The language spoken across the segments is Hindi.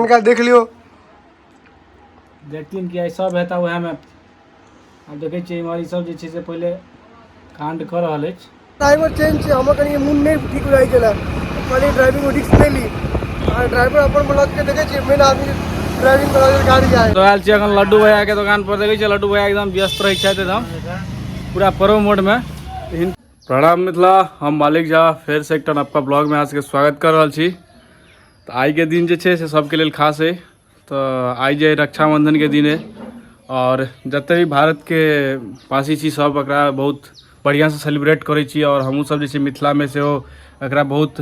उनका देख लियो देखथिन कि सब हेता वएह में अब देखे छियै इमहर सब जे छै से पहले कांड कर रहल अछि। ड्राइवर चेंज छै, हम कनी मुन नहीं ठीक हो जाए पहले ड्राइविंग रिस्क ले ली और ड्राइवर अपन ब्लॉक के देखे छियै मेन आदमी ड्राइविंग करा गाड़ी आए तो आयल छियै अखन लड्डू भैया के दुकान पर, देखे छियै लड्डू भैया एकदम व्यस्त रहै छथि एकदम पूरा प्रो मोड में। प्रणाम मिथिला, हम मालिक झा फेर से एकटा आपका ब्लॉग में आज के स्वागत कर रहा छी। तो आई के दिन जे छै से सबके लिए खास है। तो आई जे रक्षाबंधन के दिन है और जते भी भारत के वासी छी सब एकरा बहुत बढ़िया से सेलिब्रेट करे छी और हमहूँ सब जे छै मिथिला में से एकरा बहुत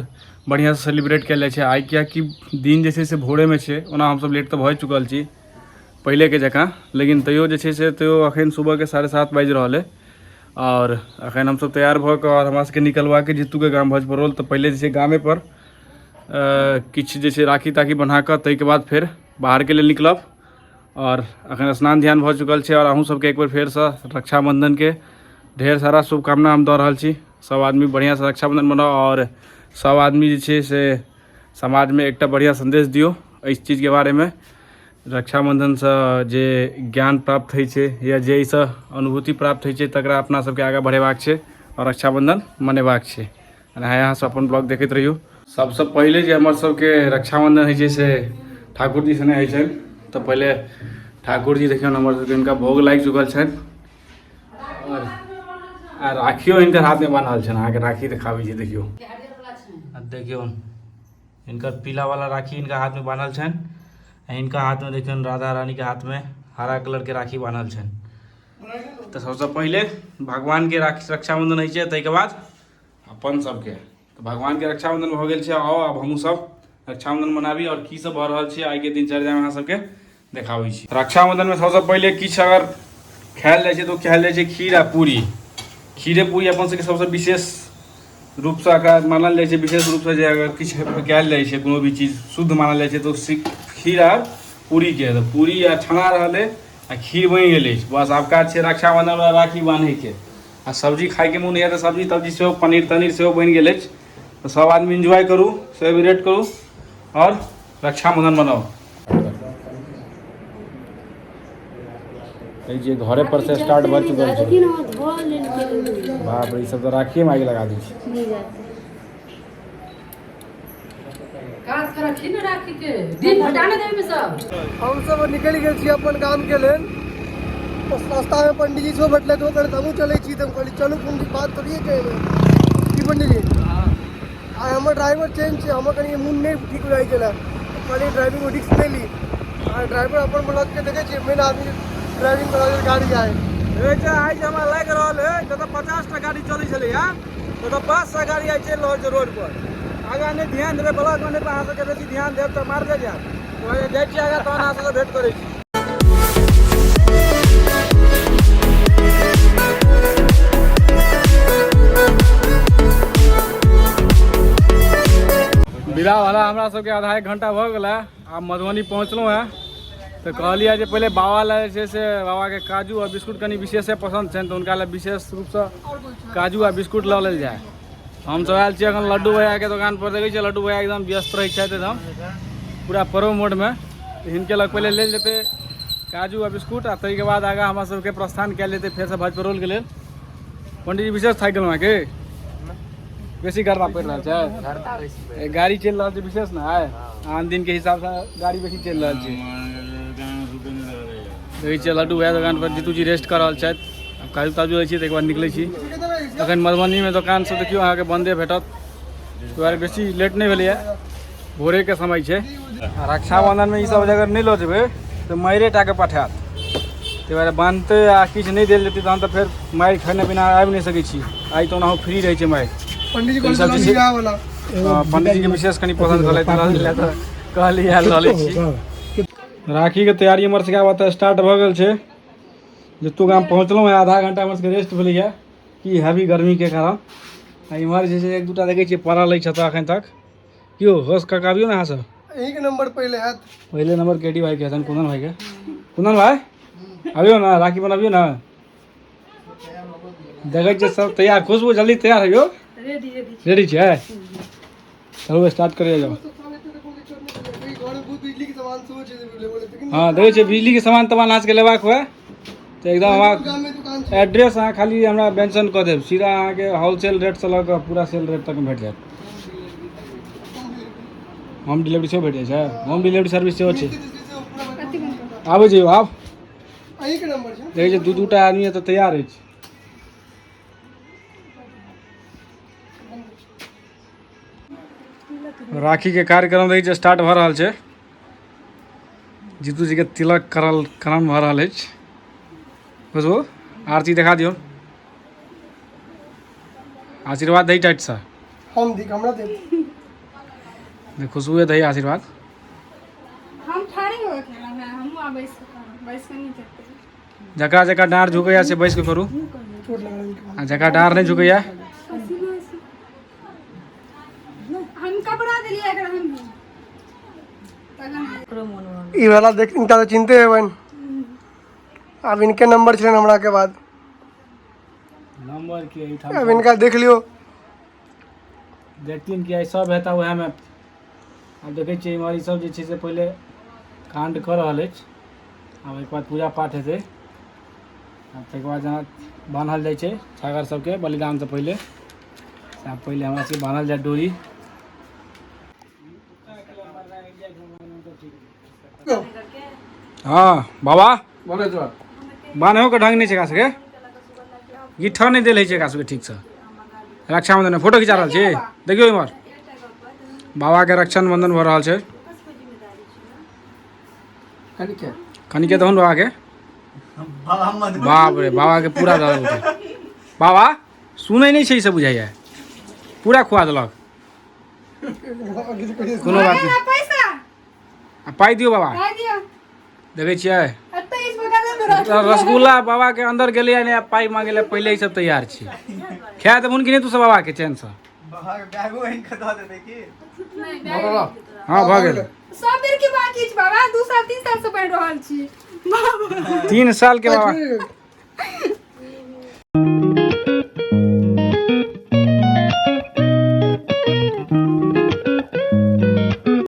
बढ़िया से सेलिब्रेट कयल जाइ छै। आई कियाकि दिन जे छै से भोरे में छै, ओना हम सब लेट तो भऽ चुकल छी पहले के जकाँ, लेकिन तैयो जे छै से तैयो अखन सुबह के 7:30 बाजि रहल है और अखन हम सब तैयार भऽ कऽ और हमरा सबके निकलवा के जीतू के गाम भज पड़ल। तो पहले जे छै गामे पर किछु जे छै राखी ताखी बना कऽ ताहिके बाद फेर बाहर के लिए निकलब और अखन स्नान ध्यान भऽ चुकल छै और अहूँ सबके एक बार फेर से रक्षाबंधन के ढेर सारा शुभकामना हम दऽ रहल छी। सब आदमी बढ़िया से रक्षाबंधन मनाओ और सब आदमी जे छै से समाज में एकटा बढ़िया संदेश दियो इस चीज़ के बारे में। रक्षाबंधन से जे ज्ञान प्राप्त होइ छै या जे से अनुभूति प्राप्त होइ छै तकरा अपना सबके आगे बढ़ेबाक छै और रक्षाबंधन मनेबाक छै। यहाँ से अपन ब्लॉग देखते रहियो। सबसे पहले जे हमर सबके रक्षाबंधन होइ छै से ठाकुर जी सने होइ छै। तो पहले ठाकुर जी देखियो हमर सबके इनका भोग लागि चुकल छनि और राखियो इनकर हाथ में बांधल छनि। अहाँके राखी देखाबै छी, देखियो देखियो इनकर पीला वाला राखी इनका हाथ में बांधल छनि। इनका हाथ में देखियो राधा रानी के हाथ में हरा कलर के राखी बांधल छनि। तो सबसे पहले भगवान के राखी रक्षाबंधन होइ छै, ताहिके बाद अपन सबके तो भगवान के रक्षाबंधन भऽ गेल छै। आओ अब हमहूँ सब रक्षाबंधन मनाबी और की सब भऽ रहल छै आइ के दिनचर्या में अहाँ सबके देखाबै छी। रक्षाबंधन में सबसे पहले किछु अगर खायल जाइ छै तो खायल जाइ छै खीर आ पूरी। खीरे पूरी अपन सबके सबसे विशेष रूप से एकरा मानल जाइ छै। विशेष रूप से जे अगर किछु कयल जाइ छै कोनो भी चीज शुद्ध मानल जाइ छै तो खीर आ पूरी के। तो पूरी आ छना रहलै आ खीर बनि गेलै, बस आब काज छै रक्षाबंधन वाला राखी बांधे के। आ सब्जी खाए के मोन होइए तो सब्जी तब्जी सेहो पनीर तनीर सेहो बनि गेल अछि। तो सब आदमी एंजॉय करू, सेलिब्रेट करू और रक्षाबंधन मनाओ। जे घरे पर से स्टार्ट भऽ चुकल छै। बाप रे, सब तो राखिए में आगे लगा दी छै। हम सब निकल गए छी अपन काम के लेल। रास्ता में पंडित जी से बैठले तो हमहूँ चले छी। तो कहली चलू कुछ बात करिए कि पंडित जी आई हमर ड्राइवर चेंज छै, हम कनी मुन नहीं ठीक हो जाए पहले ड्राइविंग रिस्क ले ली और ड्राइवर अपन ब्लॉक के देखे छियै मेन आदमी ड्राइविंग करा गाड़ी आए आज हमरा लाग रहल है तो 50टा गाड़ी चलै छलै है तो 500 गाड़ी आई चल रहल छै रोड पर। आगा नहीं ध्यान देवे ब्लॉक में अहाँ सबके बेसी ध्यान देव तो मार दे जाए तो जाइ छी आगा तहन अहाँ सबसे भेंट करै छी। विदा वाला हमरा सबके आधा एक घंटा भऽ गेल। आब मधुबनी पहुँचलहुँ हैं तो कहलिए जे पहले बाबा लए जे से बाबा के काजू और बिस्कुट कनी विशेषे पसंद छनि तो उनका लिए विशेष रूप से काजू आ बिस्कुट लऽ लेल जाए। हम सब आयल छियै अखन लड्डू भैया के दुकान पर, देखै छियै लड्डू भैया एकदम व्यस्त रहै छथि एकदम पूरा प्रो मोड में। तो हिनके लग पहले लेल जेतै काजू आ बिस्कुट आ ताहिके बाद आगा हमरा सबके प्रस्थान कयल जेतै फेर से भजपरोल के लेल। पंडित जी विशेष थाकि गेलहुँ के बेसी गर्दा पड़ि रहल छै, गाड़ी चलि रहल छै विशेष ना है, आन दिन के हिसाब से गाड़ी बेसी चलि रहल छै। देखै छियै लड्डू भैया दुकान पर जीतू जी रेस्ट कर रहल छथि। अब काजू ताजू लै छी ताहिके बाद निकलै छी। अखन मधुबनी में दुकान सब देखियो अहाँके बंदे भेटत, दुआरे बेसी लेट नहीं भेलैए, भोरे के समय छै। रक्षाबंधन में ई सब अगर नहीं लऽ जेबै तो मारे टा के पठायत, ताहि दुआरे बांधते आ किछु नहीं देल जेतै तहन तो फिर मारि खेने बिना आबि नहीं सकै छी। आई तो ओनाहु फ्री रहै छै मारि। पंडित जी के विशेष कनी पसंद कहलिए राखी के तैयारी हमर सबके आब स्टार्ट भऽ गेल छै। जितू गाम पहुँचलहुँ है, आधा घंटा हमर सबके रेस्ट भेलै है कि हैवी गर्मी के कारण। आ इम्हर जे छै एक दूटा देखै छियै पड़ल अछि छतऽ एखन तक। क्यों होश ककाबियो ना अहाँ सब यही के नंबर पहले नंबर केडी भाई के हसन कुंदन भाई के। कुंदन भाई अबियो ना, राखी बनबियो ना। देखै छियै सब तैयार, खुशबू जल्दी तैयार है यो। रेडी छै, चलो स्टार्ट करिए जाओ। हाँ देखै छियै बिजली के सामान तमान अहाँ सबके लेबाक हुए तो एकदम अहाँ एड्रेस अहाँ खाली हमरा मेंशन कऽ देब, सीधा अहाँके होलसेल रेट से लऽ कऽ पूरा सेल रेट तक में भेट जायत। होम डिलीवरी सेहो भेट जाइ छै, होम डिलीवरी सर्विस सेहो छै। आबै जइयो आब, देखै छियै दू टा आदमी तऽ तैयार अछि। राखी के कार्यक्रम देखै छियै स्टार्ट भऽ रहल छै, जीतू जी के तिलक करम भऽ रहल अछि। खुशबू आरती देखा दियौ, आशीर्वाद दही टाइट सा। हम दी हमरा दे खुशबू दही आशीर्वाद। हम ठाड़े हो खेला है, हम बैस के नहीं करते। जकरा जकरा डाँर झुकैया से बैस के करू, चोट लगा इनके आ जकरा डाँर नहीं झुकैया हम कपड़ा दिलिए अगर हम भी ई वाला देख इनका तो चिंते है बहन। अब इनके नंबर छलन हमरा के बाद, नंबर के अब इनका देख लियो। देखथिन कि सब हेता वएह में। अब देखै छियै इमहर ई सब जे छै से पहिले कांड कऽ रहल अछि, आब एक बाद पूजा पाठ हेतै, आ तकर बाद जेना बान्हल जाइ छै छागर सबके बलिदान से पहिले, आब पहिले हमरा सबके बान्हल जाय डोरी। हाँ बाबा बान्हो के ढंग नहीं छै एकरा सबके, गिट्ठा नहीं देल है छै एकरा सबके ठीक से। रक्षाबंधन में फोटो खिंचा रहल छी, देखियो इमहर बाबा के रक्षाबंधन भऽ रहल छै। कनिके दहुन बाबा के, बाप रे बाबा के पूरा दऽ देलकै। बाबा सुनै नहीं छै ई सब बुझाइया, पूरा खुआ देलक। कोनो बात नहीं, पैसा आ पाई दियो बाबा। दे दियो। देखै छियै 28 बगल में रसगुल्ला बाबा के अंदर गेलै या पाई मांगे ले पहले ही सब तैयार छी। खाए देबुन कि नहीं तू सब बाबा के चैन से? हाँ भऽ गेल। सब बेर की बाकी छै बाबा, 2 साल 3 साल से पढ़ रहल छी। 3 साल के बाबा